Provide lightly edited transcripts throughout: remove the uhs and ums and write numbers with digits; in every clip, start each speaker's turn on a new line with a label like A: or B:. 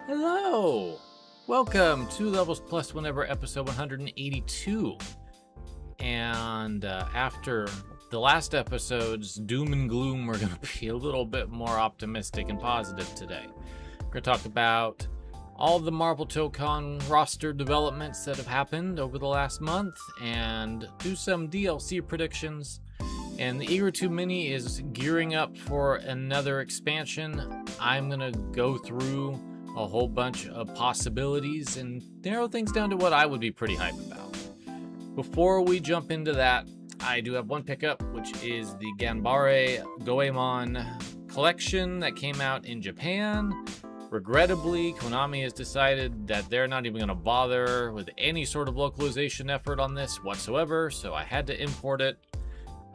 A: Hello! Welcome to Levels Plus Whenever episode 182. And after the last episode's doom and gloom, we're going to be a little bit more optimistic and positive today. We're going to talk about all the Marvel Tokon roster developments that have happened over the last month and do some DLC predictions. And the Egret II Mini is gearing up for another expansion. I'm going to go through a whole bunch of possibilities and narrow things down to what I would be pretty hyped about. Before we jump into that, I do have one pickup, which is the Ganbare Goemon collection that came out in Japan. Regrettably, Konami has decided that they're not even going to bother with any sort of localization effort on this whatsoever, so I had to import it.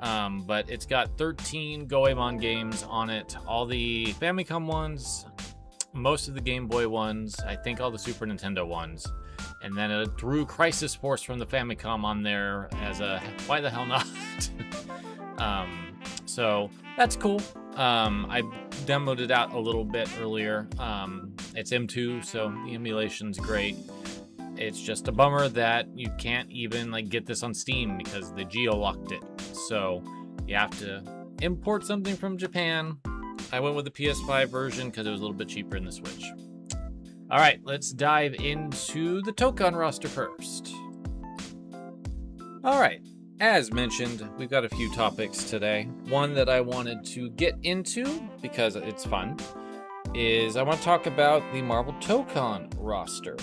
A: But it's got 13 Goemon games on it, all the Famicom ones, most of the Game Boy ones, I think all the Super Nintendo ones, and then it threw Crisis Force from the Famicom on there as a why the hell not? So that's cool. I demoed it out a little bit earlier. It's M2, so the emulation's great. It's just a bummer that you can't even get this on Steam because they geo-locked it. So you have to import something from Japan. I went with the PS5 version because it was a little bit cheaper in the Switch. All right, let's dive into the Tokon roster first. All right, as mentioned, we've got a few topics today. One that I wanted to get into because it's fun is I want to talk about the Marvel Tokon roster.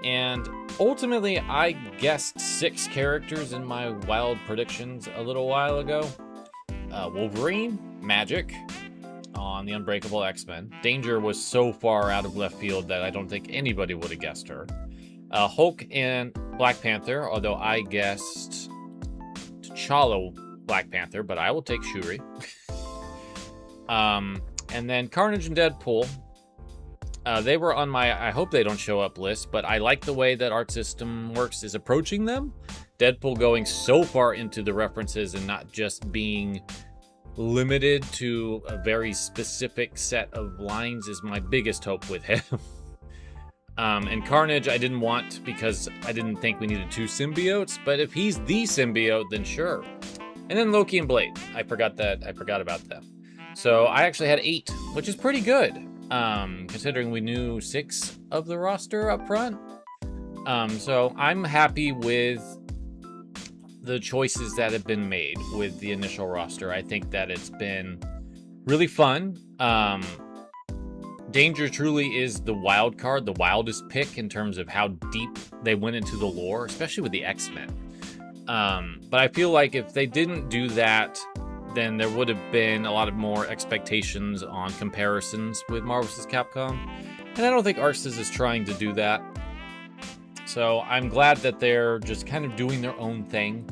A: And ultimately, I guessed 6 characters in my wild predictions a little while ago. Wolverine, Magic, on the Unbreakable X-Men. Danger was so far out of left field that I don't think anybody would have guessed her. Hulk and Black Panther, although I guessed T'Challa Black Panther, but I will take Shuri. And then Carnage and Deadpool. They were on my I hope they don't show up list, but I like the way that Art System Works is approaching them. Deadpool going so far into the references and not just being limited to a very specific set of lines is my biggest hope with him. And Carnage I didn't want because I didn't think we needed 2 symbiotes, but if he's the symbiote, then sure. And then Loki and Blade. I forgot about them. So I actually had 8, which is pretty good. Considering we knew 6 of the roster up front. So I'm happy with the choices that have been made with the initial roster. I think that it's been really fun. Danger truly is the wild card, the wildest pick in terms of how deep they went into the lore, especially with the X-Men. But I feel like if they didn't do that, then there would have been a lot of more expectations on comparisons with Marvel vs. Capcom. And I don't think Arxis is trying to do that. So I'm glad that they're just kind of doing their own thing.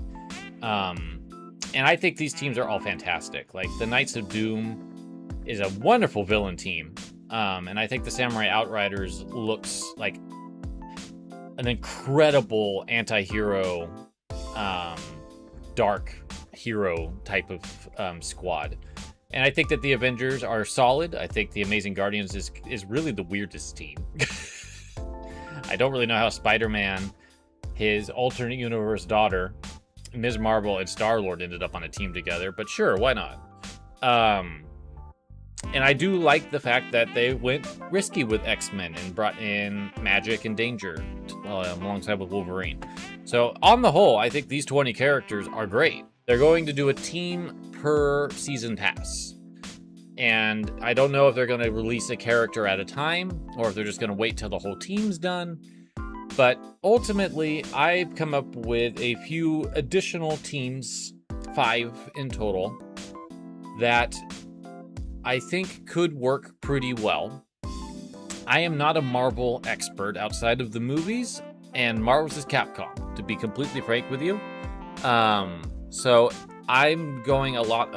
A: And I think these teams are all fantastic. Like, the Knights of Doom is a wonderful villain team. And I think the Samurai Outriders looks like an incredible anti-hero, dark hero type of squad. And I think that the Avengers are solid. I think the Amazing Guardians is really the weirdest team. I don't really know how Spider-Man, his alternate universe daughter, Ms. Marvel, and Star-Lord ended up on a team together, but sure, why not? And I do like the fact that they went risky with X-Men and brought in Magic and Danger alongside with Wolverine. So on the whole, I think these 20 characters are great. They're going to do a team per season pass. And I don't know if they're going to release a character at a time or if they're just going to wait till the whole team's done. But ultimately, I've come up with a few additional teams, 5 in total, that I think could work pretty well. I am not a Marvel expert outside of the movies and Marvel vs. Capcom, to be completely frank with you. So I'm going a lot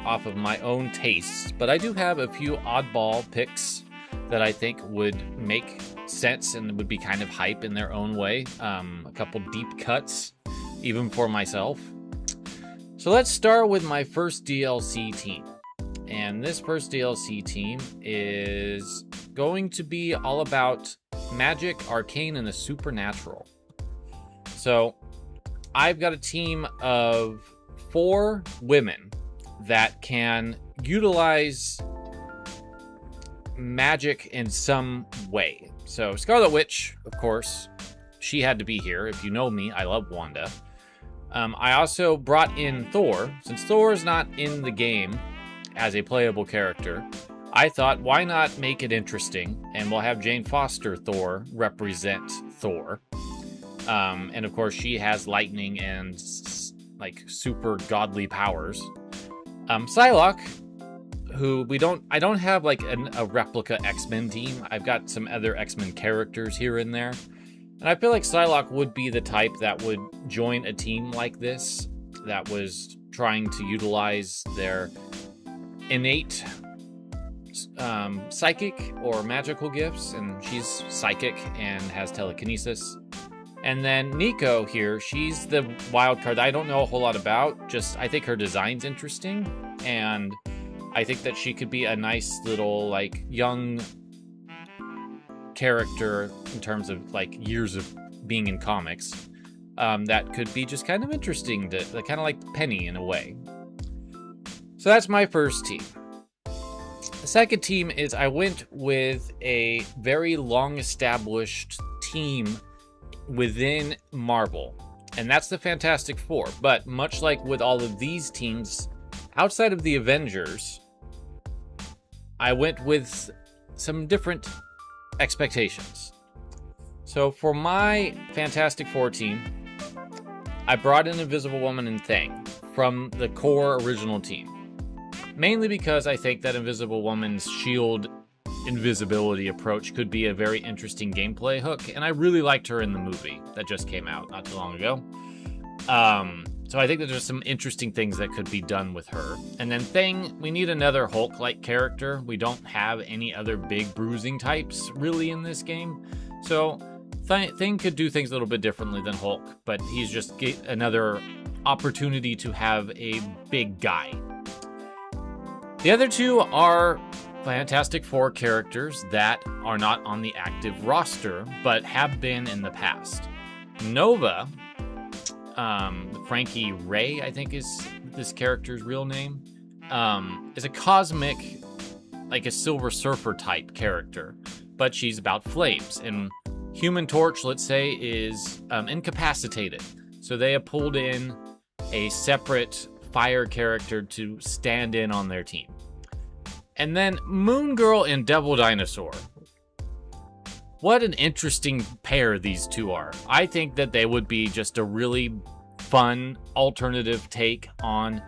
A: off of my own tastes, but I do have a few oddball picks that I think would make sense and would be kind of hype in their own way. A couple deep cuts, even for myself. So let's start with my first DLC team. And this first DLC team is going to be all about magic, arcane, and the supernatural. So I've got a team of 4 women that can utilize magic in some way. So Scarlet Witch, of course, she had to be here. If you know me, I love Wanda. I also brought in Thor. Since Thor is not in the game as a playable character, I thought, why not make it interesting? And we'll have Jane Foster Thor represent Thor. And of course, she has lightning and like super godly powers. Psylocke, who I don't have like a replica X-Men team. I've got some other X-Men characters here and there. And I feel like Psylocke would be the type that would join a team like this, that was trying to utilize their innate psychic or magical gifts, and she's psychic and has telekinesis. And then Nico here, she's the wild card that I don't know a whole lot about, just I think her design's interesting, and I think that she could be a nice little like young character in terms of like years of being in comics, that could be just kind of interesting, to kind of like Penny in a way. So that's my first team. The second team is I went with a very long established team within Marvel, and that's the Fantastic Four. But much like with all of these teams outside of the Avengers, I went with some different expectations. So for my Fantastic Four team, I brought in Invisible Woman and Thing from the core original team. Mainly because I think that Invisible Woman's shield invisibility approach could be a very interesting gameplay hook, and I really liked her in the movie that just came out not too long ago. So I think that there's some interesting things that could be done with her. And then Thing, we need another Hulk-like character. We don't have any other big bruising types really in this game. So Thing could do things a little bit differently than Hulk, but he's just another opportunity to have a big guy. The other two are Fantastic Four characters that are not on the active roster, but have been in the past. Nova, Frankie Ray, I think is this character's real name, is a cosmic, like a Silver Surfer type character, but she's about flames. And Human Torch, let's say, is incapacitated. So they have pulled in a separate fire character to stand in on their team. And then Moon Girl and Devil Dinosaur. What an interesting pair these two are. I think that they would be just a really fun alternative take on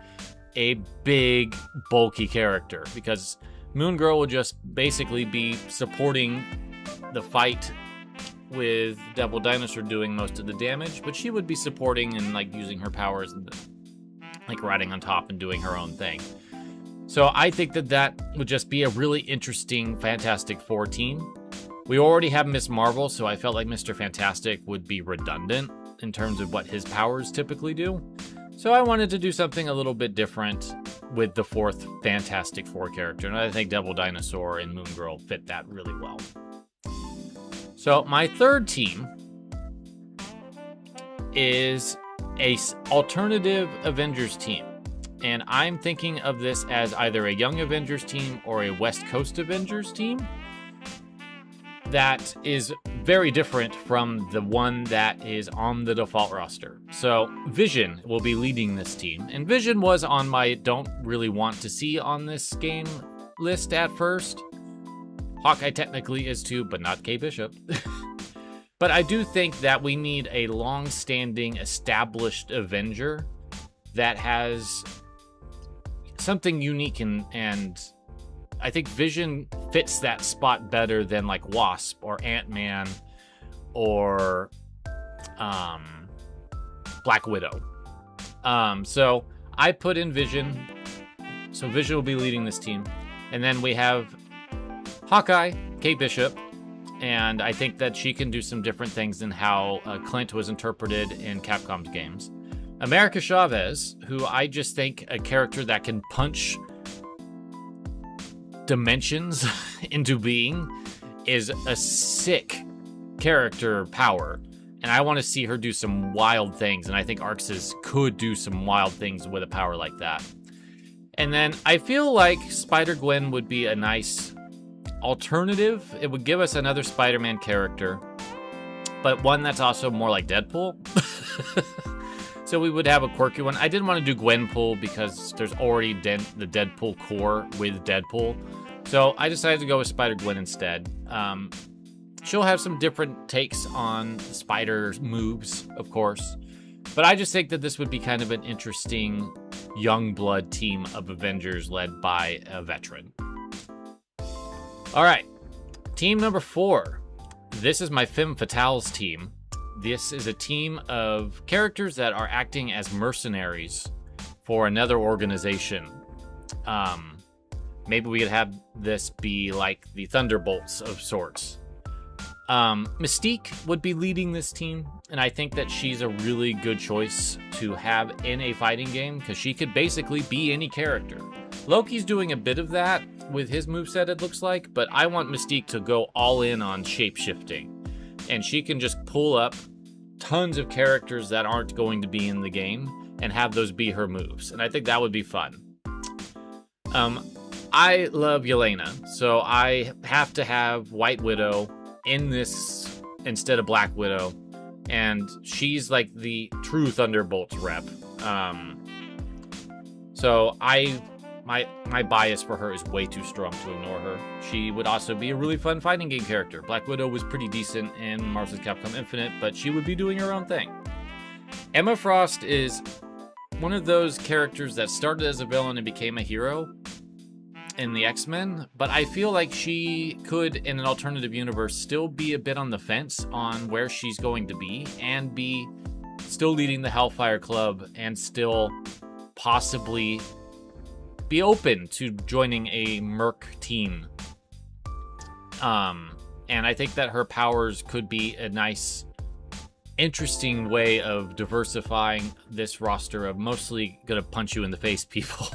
A: a big, bulky character, because Moon Girl would just basically be supporting the fight with Devil Dinosaur doing most of the damage, but she would be supporting and like using her powers and like riding on top and doing her own thing. So I think that that would just be a really interesting Fantastic Four team. We already have Miss Marvel, so I felt like Mr. Fantastic would be redundant in terms of what his powers typically do. So I wanted to do something a little bit different with the fourth Fantastic Four character, and I think Devil Dinosaur and Moon Girl fit that really well. So my third team is a alternative Avengers team. And I'm thinking of this as either a Young Avengers team or a West Coast Avengers team that is very different from the one that is on the default roster. So Vision will be leading this team. And Vision was on my don't really want to see on this game list at first. Hawkeye technically is too, but not Kate Bishop. But I do think that we need a long-standing established Avenger that has something unique, and I think Vision fits that spot better than like Wasp or Ant-Man or Black Widow. So I put in Vision. So Vision will be leading this team. And then we have Hawkeye, Kate Bishop, and I think that she can do some different things than how Clint was interpreted in Capcom's games. America Chavez, who I just think a character that can punch dimensions into being is a sick character power. And I want to see her do some wild things. And I think Arxes could do some wild things with a power like that. And then I feel like Spider-Gwen would be a nice alternative. It would give us another Spider-Man character, but one that's also more like Deadpool. So we would have a quirky one. I didn't want to do Gwenpool because there's already the Deadpool core with Deadpool. So I decided to go with Spider-Gwen instead. She'll have some different takes on the spider moves, of course. But I just think that this would be kind of an interesting young blood team of Avengers led by a veteran. All right, team number 4. This is my Femme Fatales team. This is a team of characters that are acting as mercenaries for another organization. Maybe we could have this be like the Thunderbolts of sorts. Mystique would be leading this team, and I think that she's a really good choice to have in a fighting game because she could basically be any character. Loki's doing a bit of that with his moveset, it looks like, but I want Mystique to go all in on shape-shifting, and she can just pull up tons of characters that aren't going to be in the game and have those be her moves, and I think that would be fun. I love Yelena, so I have to have White Widow in this instead of Black Widow, and she's like the true Thunderbolts rep. So my bias for her is way too strong to ignore her. She would also be a really fun fighting game character. Black Widow was pretty decent in Marvel vs. Capcom Infinite, but she would be doing her own thing. Emma Frost is one of those characters that started as a villain and became a hero in the X-Men, but I feel like she could, in an alternative universe, still be a bit on the fence on where she's going to be and be still leading the Hellfire Club and still possibly be open to joining a Merc team. And I think that her powers could be a nice, interesting way of diversifying this roster of mostly gonna punch you in the face people.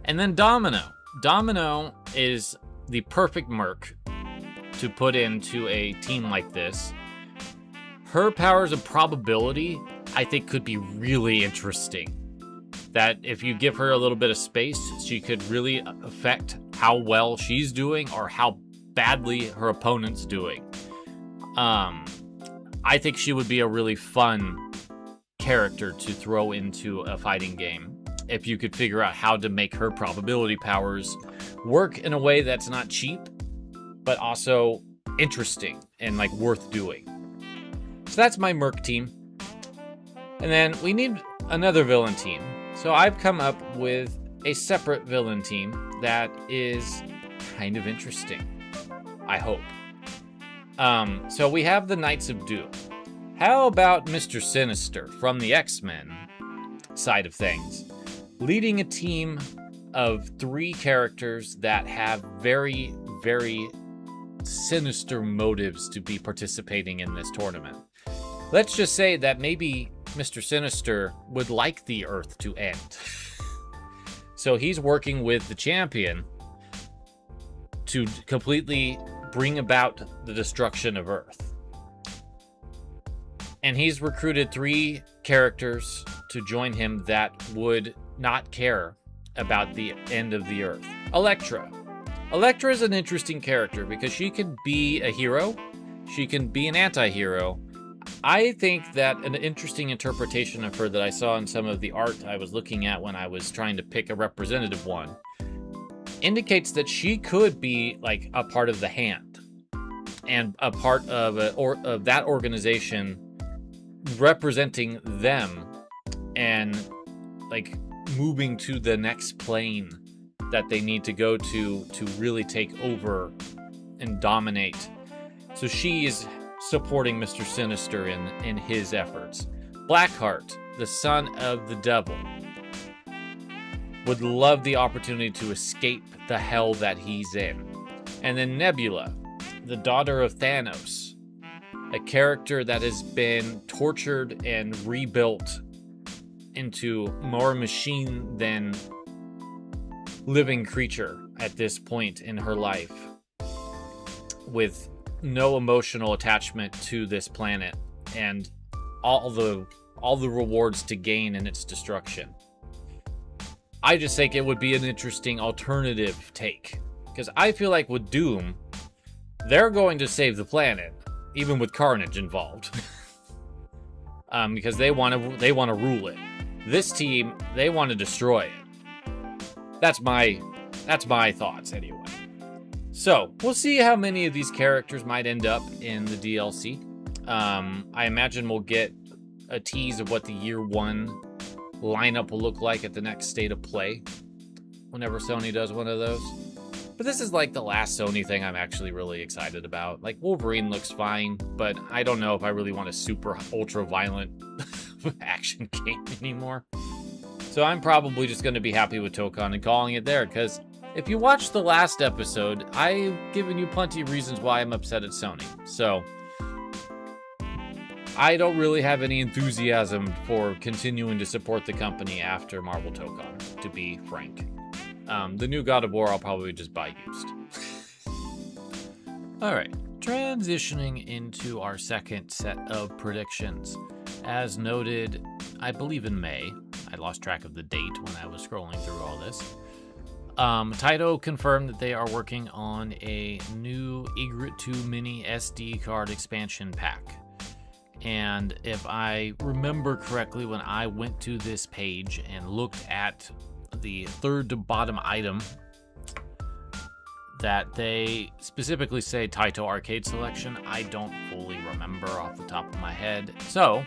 A: And then Domino. Domino is the perfect Merc to put into a team like this. Her powers of probability, I think, could be really interesting. That if you give her a little bit of space, she could really affect how well she's doing or how badly her opponent's doing. I think she would be a really fun character to throw into a fighting game if you could figure out how to make her probability powers work in a way that's not cheap, but also interesting and like worth doing. So that's my Merc team. And then we need another villain team. So I've come up with a separate villain team that is kind of interesting, I hope. So we have the Knights of Doom. How about Mr. Sinister from the X-Men side of things, leading a team of 3 characters that have very, very sinister motives to be participating in this tournament? Let's just say that maybe Mr. Sinister would like the Earth to end. So he's working with the champion to completely bring about the destruction of Earth. And he's recruited 3 characters to join him that would not care about the end of the Earth. Elektra. Elektra is an interesting character because she can be a hero, she can be an anti-hero. I think that an interesting interpretation of her that I saw in some of the art I was looking at when I was trying to pick a representative one indicates that she could be like a part of the Hand and a part of of that organization representing them and like moving to the next plane that they need to go to really take over and dominate. So she is supporting Mr. Sinister in his efforts. Blackheart, the son of the devil, would love the opportunity to escape the hell that he's in. And then Nebula, the daughter of Thanos, a character that has been tortured and rebuilt into more machine than living creature. at this point in her life with no emotional attachment to this planet and all the rewards to gain in its destruction. I just think it would be an interesting alternative take, because I feel like with Doom, they're going to save the planet, even with Carnage involved, because they want to rule it. This team, they want to destroy it. That's my thoughts anyway. So we'll see how many of these characters might end up in the DLC. I imagine we'll get a tease of what the year 1 lineup will look like at the next State of Play, whenever Sony does one of those. But this is like the last Sony thing I'm actually really excited about. Like, Wolverine looks fine, but I don't know if I really want a super ultra violent action game anymore. So I'm probably just going to be happy with Tokon and calling it there, because if you watched the last episode, I've given you plenty of reasons why I'm upset at Sony. So I don't really have any enthusiasm for continuing to support the company after Marvel Tokon, to be frank. The new God of War I'll probably just buy used. Alright, transitioning into our second set of predictions. As noted, I believe in May. I lost track of the date when I was scrolling through all this. Taito confirmed that they are working on a new Egret II Mini SD card expansion pack. And if I remember correctly, when I went to this page and looked at the third to bottom item, that they specifically say Taito Arcade Selection, I don't fully remember off the top of my head. So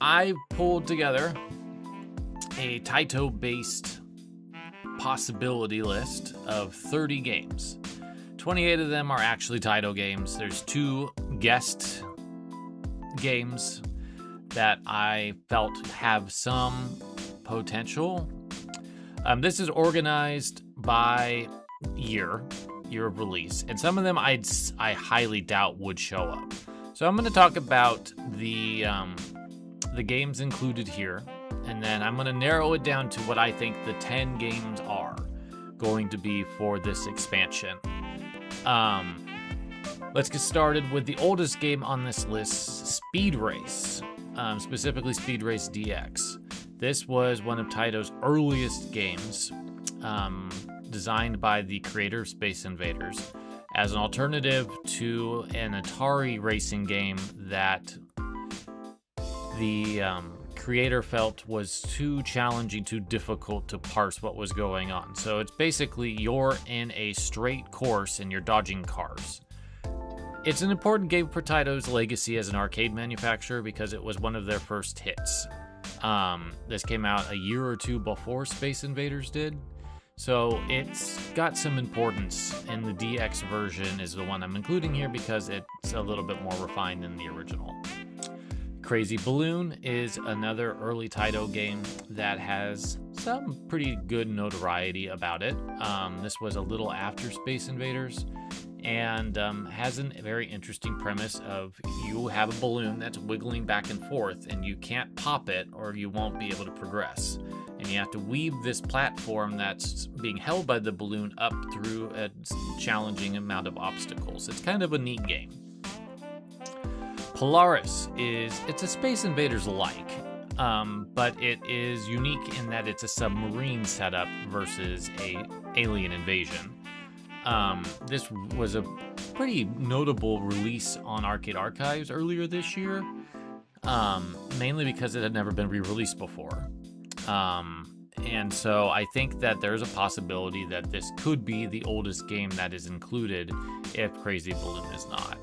A: I pulled together a Taito-based possibility list of 30 games. 28 of them are actually Taito games. There's 2 guest games that I felt have some potential. This is organized by year of release, and some of them I highly doubt would show up. So I'm going to talk about the games included here, and then I'm going to narrow it down to what I think the 10 games are going to be for this expansion. Let's get started with the oldest game on this list, Speed Race, specifically Speed Race DX. This was one of Taito's earliest games, designed by the creator of Space Invaders as an alternative to an Atari racing game that the creator felt was too challenging, too difficult to parse what was going on. So it's basically you're in a straight course and you're dodging cars. It's an important game for Taito's legacy as an arcade manufacturer because it was one of their first hits. This came out a year or 2 before Space Invaders did, so it's got some importance, and the DX version is the one I'm including here because it's a little bit more refined than the original. Crazy Balloon is another early Taito game that has some pretty good notoriety about it. This was a little after Space Invaders, and has a very interesting premise of you have a balloon that's wiggling back and forth, and you can't pop it or you won't be able to progress. And you have to weave this platform that's being held by the balloon up through a challenging amount of obstacles. It's kind of a neat game. Polaris it's a Space Invaders-like, but it is unique in that it's a submarine setup versus a alien invasion. This was a pretty notable release on Arcade Archives earlier this year, mainly because it had never been re-released before. And so I think that there's a possibility that this could be the oldest game that is included if Crazy Balloon is not.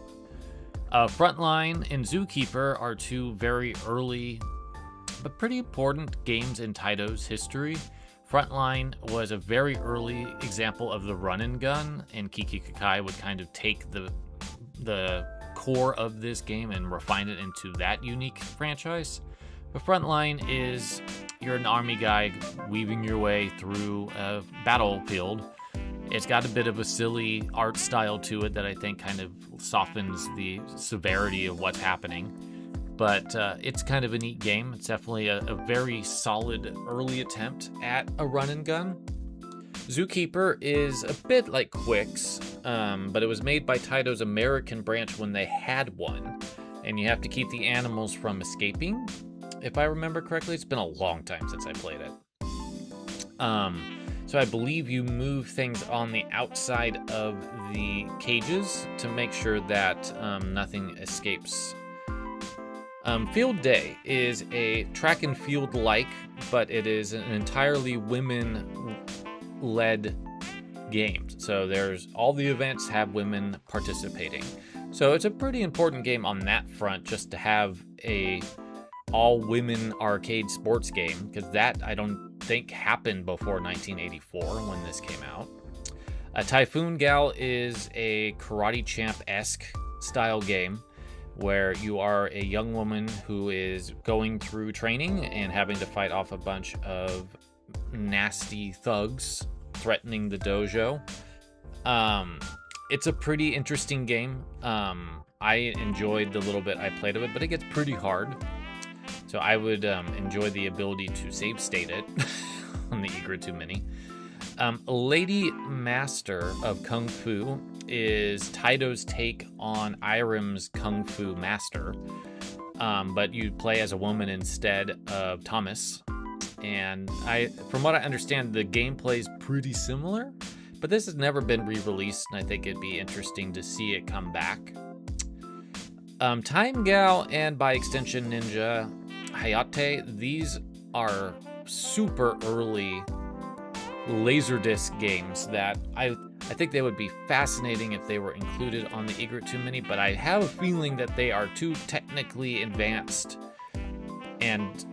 A: Frontline and Zookeeper are 2 very early but pretty important games in Taito's history. Frontline was a very early example of the run and gun, and Kiki Kakai would kind of take the core of this game and refine it into that unique franchise. But Frontline is you're an army guy weaving your way through a battlefield. It's got a bit of a silly art style to it that I think kind of softens the severity of what's happening. But it's kind of a neat game. It's definitely a very solid early attempt at a run and gun. Zookeeper is a bit like Quicks, but it was made by Taito's American branch when they had one, and you have to keep the animals from escaping, if I remember correctly. It's been a long time since I played it. So I believe you move things on the outside of the cages to make sure that nothing escapes. Field Day is a track and field like, but it is an entirely women-led game. So there's all the events have women participating. So it's a pretty important game on that front, just to have a all-women arcade sports game, because that I don't think happened before 1984 when this came out. Typhoon Gal is a Karate Champ-esque style game where you are a young woman who is going through training and having to fight off a bunch of nasty thugs threatening the dojo. It's a pretty interesting game. I enjoyed the little bit I played of it, but it gets pretty hard. So I would enjoy the ability to save state it on the Egret II Mini. Lady Master of Kung Fu is Taito's take on Irem's Kung Fu Master, but you play as a woman instead of Thomas. And from what I understand, the gameplay is pretty similar, but this has never been re-released, and I think it'd be interesting to see it come back. Time Gal, and by extension Ninja Hayate, these are super early Laserdisc games that I think they would be fascinating if they were included on the Egret II Mini, but I have a feeling that they are too technically advanced and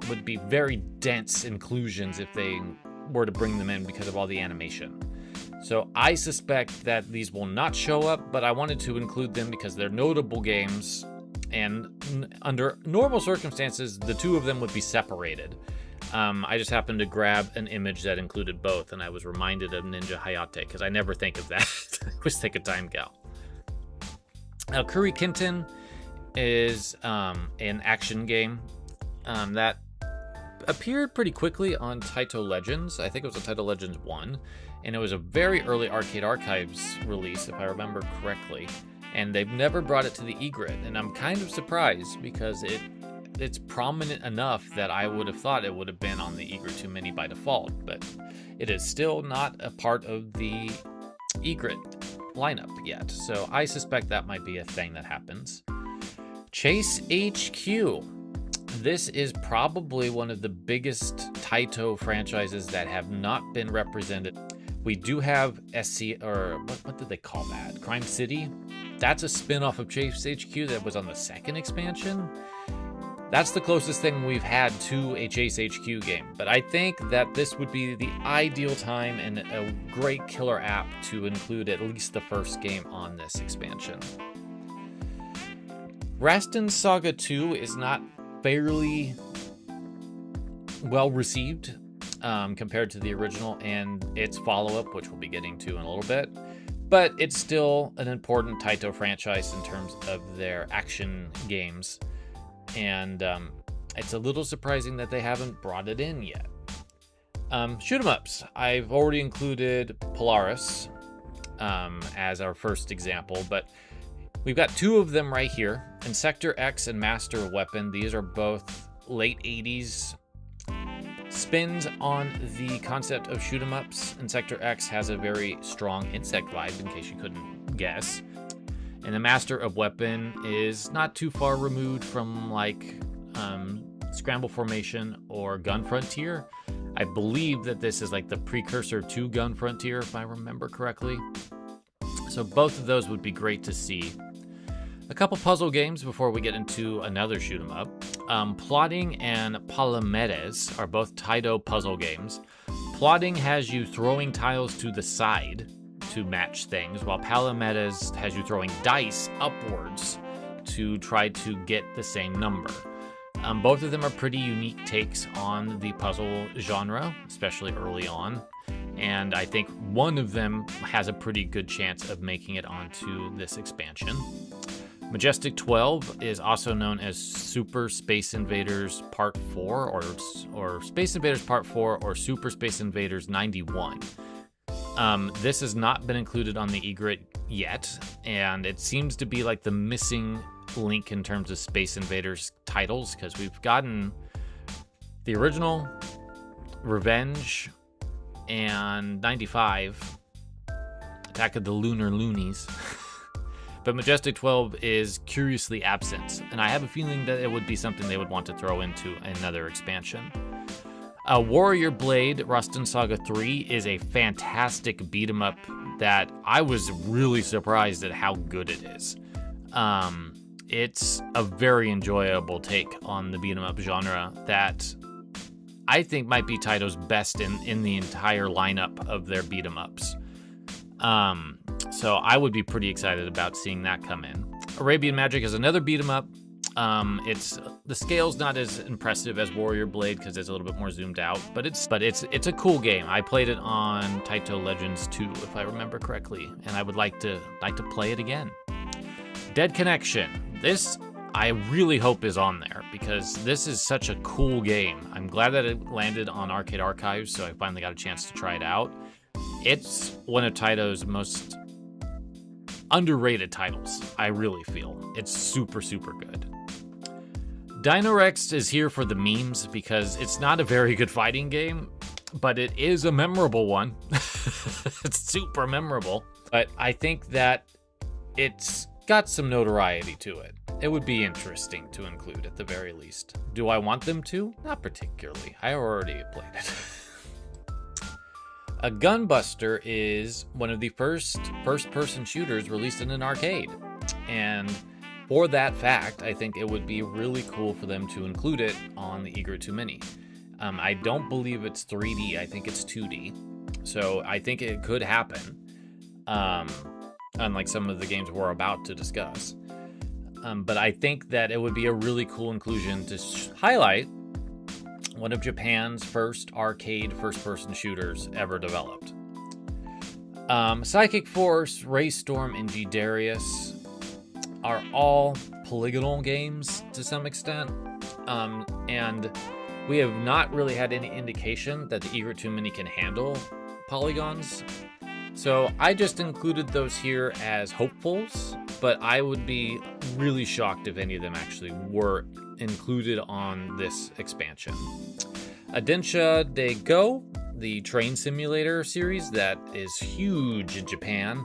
A: would be very dense inclusions if they were to bring them in because of all the animation. So I suspect that these will not show up, but I wanted to include them because they're notable games, and under normal circumstances, the two of them would be separated. I just happened to grab an image that included both, and I was reminded of Ninja Hayate because I never think of that. I always think of Time Gal. Now, Kuri Kinten is an action game that appeared pretty quickly on Taito Legends. I think it was on Taito Legends 1, and it was a very early Arcade Archives release, if I remember correctly. And they've never brought it to the Egret, and I'm kind of surprised because it's prominent enough that I would have thought it would have been on the Egret II Mini by default, but it is still not a part of the Egret lineup yet. So I suspect that might be a thing that happens. Chase HQ. This is probably one of the biggest Taito franchises that have not been represented. We do have SC, or what did they call that? Crime City? That's a spin-off of Chase HQ that was on the second expansion. That's the closest thing we've had to a Chase HQ game. But I think that this would be the ideal time and a great killer app to include at least the first game on this expansion. Rastan Saga 2 is not fairly well received compared to the original and its follow-up, which we'll be getting to in a little bit. But it's still an important Taito franchise in terms of their action games. And it's a little surprising that they haven't brought it in yet. Shoot 'em ups. I've already included Polaris as our first example, but we've got two of them right here. Insector X and Master Weapon. These are both late 80s spins on the concept of shoot 'em ups. Insector X has a very strong insect vibe, in case you couldn't guess. And the Master of Weapon is not too far removed from like Scramble Formation or Gun Frontier. I believe that this is like the precursor to Gun Frontier, if I remember correctly. So both of those would be great to see. A couple puzzle games before we get into another shoot 'em up. Plotting and Palomeres are both Taito puzzle games. Plotting has you throwing tiles to the side to match things, while Palomeres has you throwing dice upwards to try to get the same number. Both of them are pretty unique takes on the puzzle genre, especially early on. And I think one of them has a pretty good chance of making it onto this expansion. Majestic 12 is also known as Super Space Invaders Part 4 or Space Invaders Part 4 or Super Space Invaders 91. This has not been included on the Egret yet, and it seems to be like the missing link in terms of Space Invaders titles, because we've gotten the original, Revenge, and 95, Attack of the Lunar Loonies. But Majestic 12 is curiously absent, and I have a feeling that it would be something they would want to throw into another expansion. Warrior Blade Rustin Saga 3 is a fantastic beat-em-up that I was really surprised at how good it is. It's a very enjoyable take on the beat-em-up genre that I think might be Taito's best in the entire lineup of their beat-em-ups. So I would be pretty excited about seeing that come in. Arabian Magic is another beat-em-up. The scale's not as impressive as Warrior Blade because it's a little bit more zoomed out, but it's a cool game. I played it on Taito Legends 2, if I remember correctly, and I would like to play it again. Dead Connection. This I really hope is on there because this is such a cool game. I'm glad that it landed on Arcade Archives, so I finally got a chance to try it out. It's one of Taito's most underrated titles, I really feel. It's super, super good. Dinorex is here for the memes because it's not a very good fighting game, but it is a memorable one. It's super memorable. But I think that it's got some notoriety to it. It would be interesting to include at the very least. Do I want them to? Not particularly. I already played it. A Gunbuster is one of the first-person shooters released in an arcade. And for that fact, I think it would be really cool for them to include it on the Egret II Mini. I don't believe it's 3D. I think it's 2D. So I think it could happen, unlike some of the games we're about to discuss. But I think that it would be a really cool inclusion to highlight one of Japan's first arcade first-person shooters ever developed. Psychic Force, Raystorm, and G-Darius are all polygonal games to some extent, and we have not really had any indication that the Egret II Mini can handle polygons. So I just included those here as hopefuls, but I would be really shocked if any of them actually were included on this expansion. Adensha de Go, the train simulator series that is huge in Japan.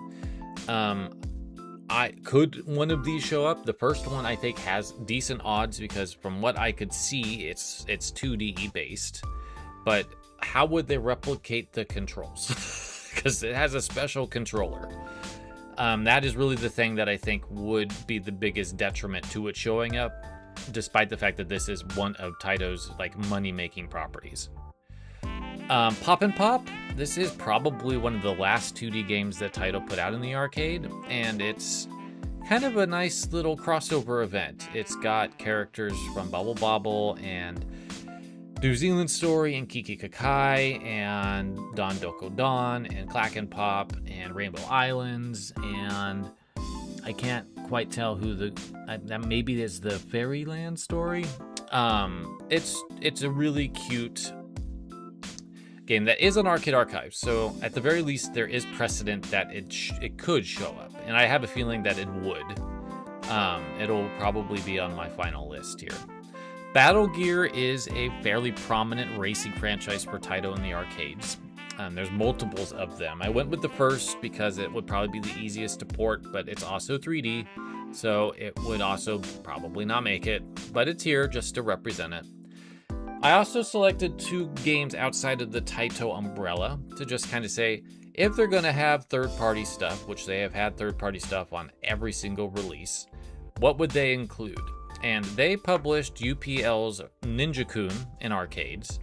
A: Could one of these show up? The first one I think has decent odds because from what I could see, it's 2D based. But how would they replicate the controls? Because it has a special controller. That is really the thing that I think would be the biggest detriment to it showing up, despite the fact that this is one of Taito's like money-making properties. Pop and Pop, this is probably one of the last 2D games that Taito put out in the arcade, and it's kind of a nice little crossover event. It's got characters from Bubble Bobble and New Zealand Story and Kiki Kakai and Don Doko Don and Clack and Pop and Rainbow Islands, and I can't quite tell who that maybe is the Fairyland Story. It's a really cute game that is on Arcade Archives, so at the very least there is precedent that it could show up, and I have a feeling that it would. It'll probably be on my final list here. Battle Gear is a fairly prominent racing franchise for Taito in the arcades. There's multiples of them. I went with the first because it would probably be the easiest to port, but it's also 3D, so it would also probably not make it, but it's here just to represent it. I also selected 2 games outside of the Taito umbrella to just kind of say, if they're going to have third-party stuff, which they have had third-party stuff on every single release, what would they include? And they published UPL's Ninja-kun in arcades,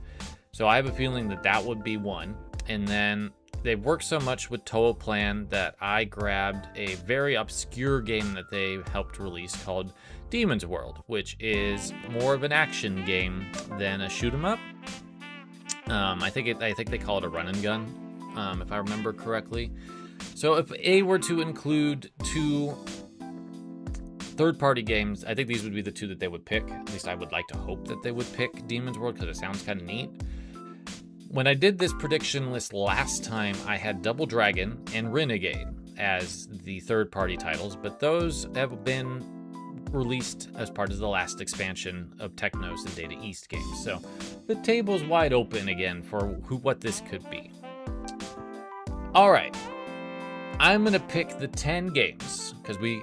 A: so I have a feeling that that would be one. And then they've worked so much with Toho Plan that I grabbed a very obscure game that they helped release called Demon's World, which is more of an action game than a shoot 'em up. I think they call it a run and gun, if I remember correctly. So if A were to include 2 third-party games, I think these would be the two that they would pick. At least I would like to hope that they would pick Demon's World because it sounds kind of neat. When I did this prediction list last time, I had Double Dragon and Renegade as the third-party titles, but those have been released as part of the last expansion of Technos and Data East games. So the table's wide open again for what this could be. All right, I'm gonna pick the 10 games because we,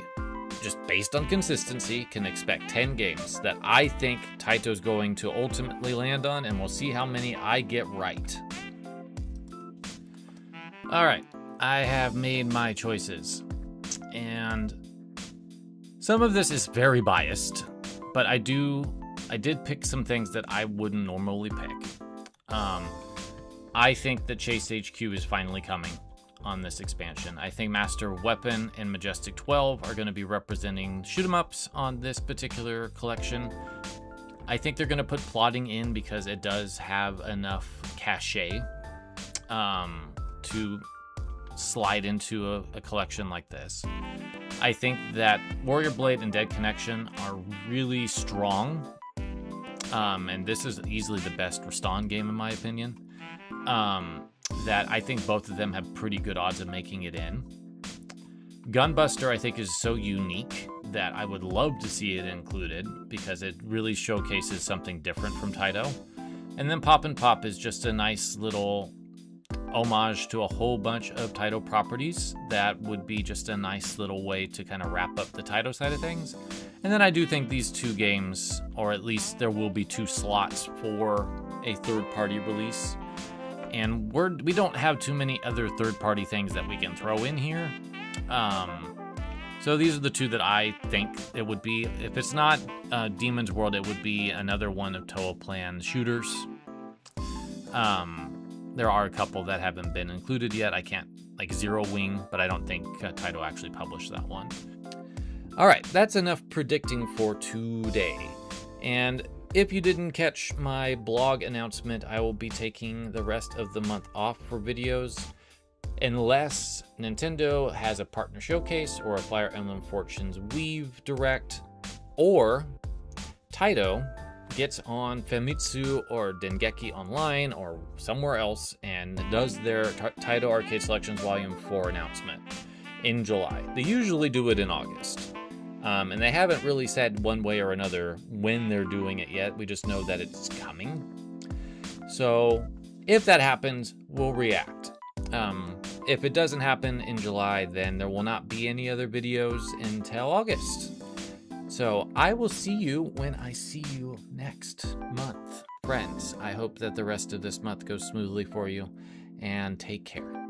A: just based on consistency, can expect 10 games that I think Taito's going to ultimately land on, and we'll see how many I get right. All right, I have made my choices, and some of this is very biased, but I did pick some things that I wouldn't normally pick. I think that Chase HQ is finally coming on this expansion. I think Master Weapon and Majestic 12 are going to be representing shoot-em-ups on this particular collection. I think they're going to put plotting in because it does have enough cachet to slide into a collection like this. I think that Warrior Blade and Dead Connection are really strong, and this is easily the best Rastan game in my opinion. That I think both of them have pretty good odds of making it in. Gunbuster I think is so unique that I would love to see it included because it really showcases something different from Taito. And then Pop and Pop is just a nice little homage to a whole bunch of Taito properties that would be just a nice little way to kind of wrap up the Taito side of things. And then I do think these two games, or at least there will be 2 slots for a third-party release. And we don't have too many other third-party things that we can throw in here. So these are the 2 that I think it would be. If it's not Demon's World, it would be another one of Toa Plan shooters. There are a couple that haven't been included yet. I can't, like Zero Wing, but I don't think Taito actually published that one. All right, that's enough predicting for today. And if you didn't catch my blog announcement, I will be taking the rest of the month off for videos unless Nintendo has a partner showcase or a Fire Emblem Fortunes Weave Direct, or Taito gets on Famitsu or Dengeki Online or somewhere else and does their Taito Arcade Selections Volume 4 announcement in July. They usually do it in August. And they haven't really said one way or another when they're doing it yet. We just know that it's coming. So if that happens, we'll react. If it doesn't happen in July, then there will not be any other videos until August. So I will see you when I see you next month. Friends, I hope that the rest of this month goes smoothly for you, and take care.